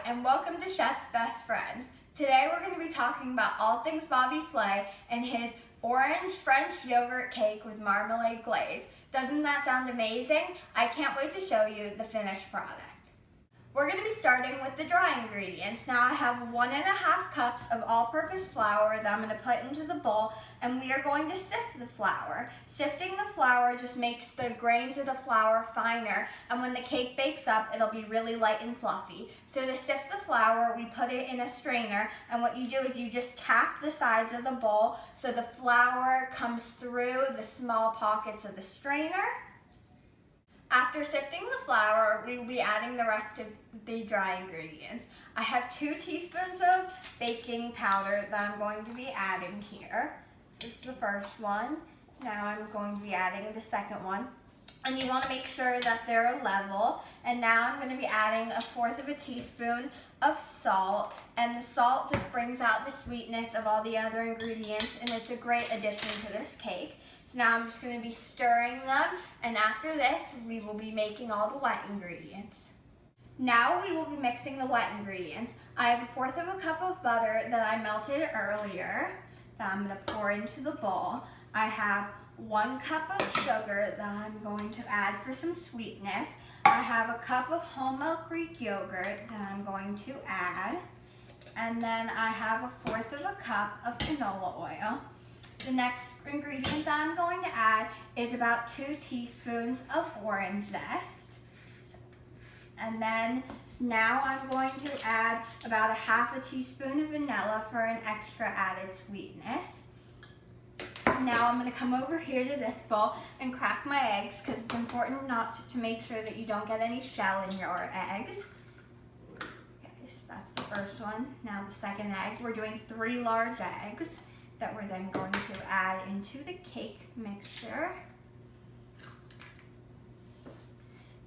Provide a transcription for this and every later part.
and welcome to Chef's Best Friends. Today we're going to be talking about all things Bobby Flay and his orange French yogurt cake with marmalade glaze. Doesn't that sound amazing? I can't wait to show you the finished product. We're going to be starting with the dry ingredients. Now I have 1.5 cups of all-purpose flour that I'm going to put into the bowl, and we are going to sift the flour. Sifting the flour just makes the grains of the flour finer, and when the cake bakes up, it'll be really light and fluffy. So to sift the flour, we put it in a strainer, and what you do is you just tap the sides of the bowl so the flour comes through the small pockets of the strainer. After sifting the flour, we will be adding the rest of the dry ingredients. I have 2 teaspoons of baking powder that I'm going to be adding here. This is the first one. Now I'm going to be adding the second one. And you want to make sure that they're level. And now I'm going to be adding 1/4 teaspoon of salt. And the salt just brings out the sweetness of all the other ingredients, and it's a great addition to this cake. So now I'm just going to be stirring them, and after this, we will be making all the wet ingredients. Now we will be mixing the wet ingredients. I have 1/4 cup of butter that I melted earlier that I'm going to pour into the bowl. I have 1 cup of sugar that I'm going to add for some sweetness. I have 1 cup of whole milk Greek yogurt that I'm going to add. And then I have 1/4 cup of canola oil. The next ingredient that I'm going to add is about 2 teaspoons of orange zest. And then now I'm going to add about 1/2 teaspoon of vanilla for an extra added sweetness. Now I'm going to come over here to this bowl and crack my eggs, because it's important to make sure that you don't get any shell in your eggs. Okay, so that's the first one. Now the second egg. We're doing 3 large eggs that we're then going to add into the cake mixture.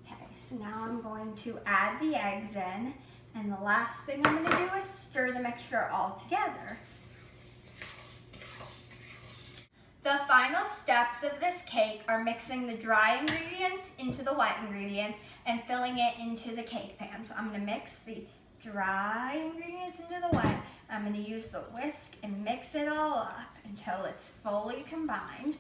Okay, so now I'm going to add the eggs in, and the last thing I'm going to do is stir the mixture all together. The final steps of this cake are mixing the dry ingredients into the wet ingredients and filling it into the cake pan. So I'm going to mix the dry ingredients into the wet. I'm going to use the whisk and mix it all up until it's fully combined.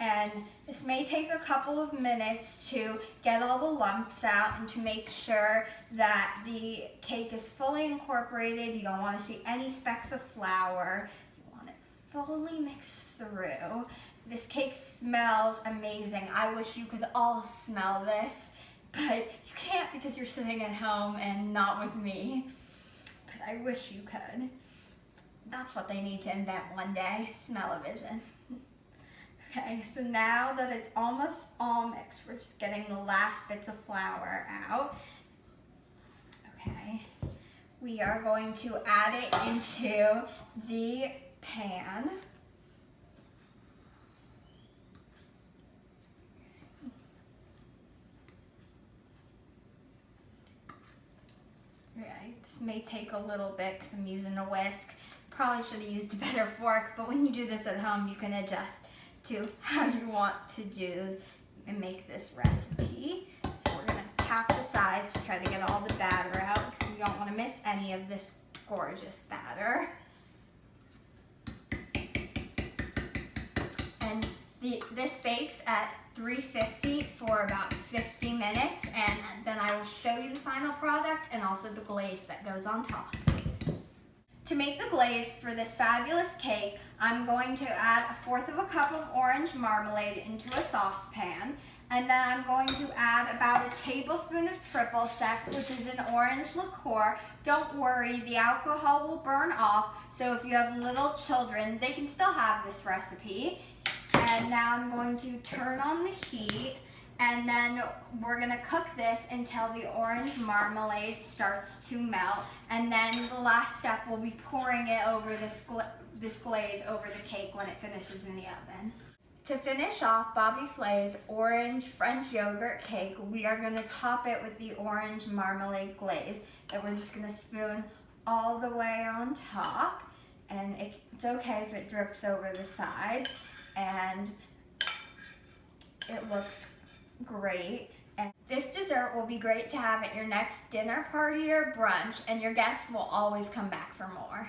And this may take a couple of minutes to get all the lumps out and to make sure that the cake is fully incorporated. You don't want to see any specks of flour. You want it fully mixed through. This cake smells amazing. I wish you could all smell this, but you can't because you're sitting at home and not with me. But I wish you could. That's what they need to invent one day, smell-o-vision. Okay, so now that it's almost all mixed, we're just getting the last bits of flour out. Okay, we are going to add it into the pan. Right, this may take a little bit because I'm using a whisk. Probably should have used a better fork, but when you do this at home, you can adjust to how you want to do and make this recipe. So we're going to tap the sides to try to get all the batter out, because we don't want to miss any of this gorgeous batter. And this bakes at 350 for about 50 minutes, and then I will show you the final product and also the glaze that goes on top. To make the glaze for this fabulous cake, I'm going to add 1/4 cup of orange marmalade into a saucepan, and then I'm going to add about 1 tablespoon of triple sec, which is an orange liqueur. Don't worry, the alcohol will burn off, so if you have little children, they can still have this recipe. And now I'm going to turn on the heat, and then we're going to cook this until the orange marmalade starts to melt. And then the last step will be pouring it over this glaze over the cake when it finishes in the oven. To finish off Bobby Flay's orange French yogurt cake, we are going to top it with the orange marmalade glaze that we're just going to spoon all the way on top. And it's okay if it drips over the side. And it looks great. This dessert will be great to have at your next dinner party or brunch, and your guests will always come back for more.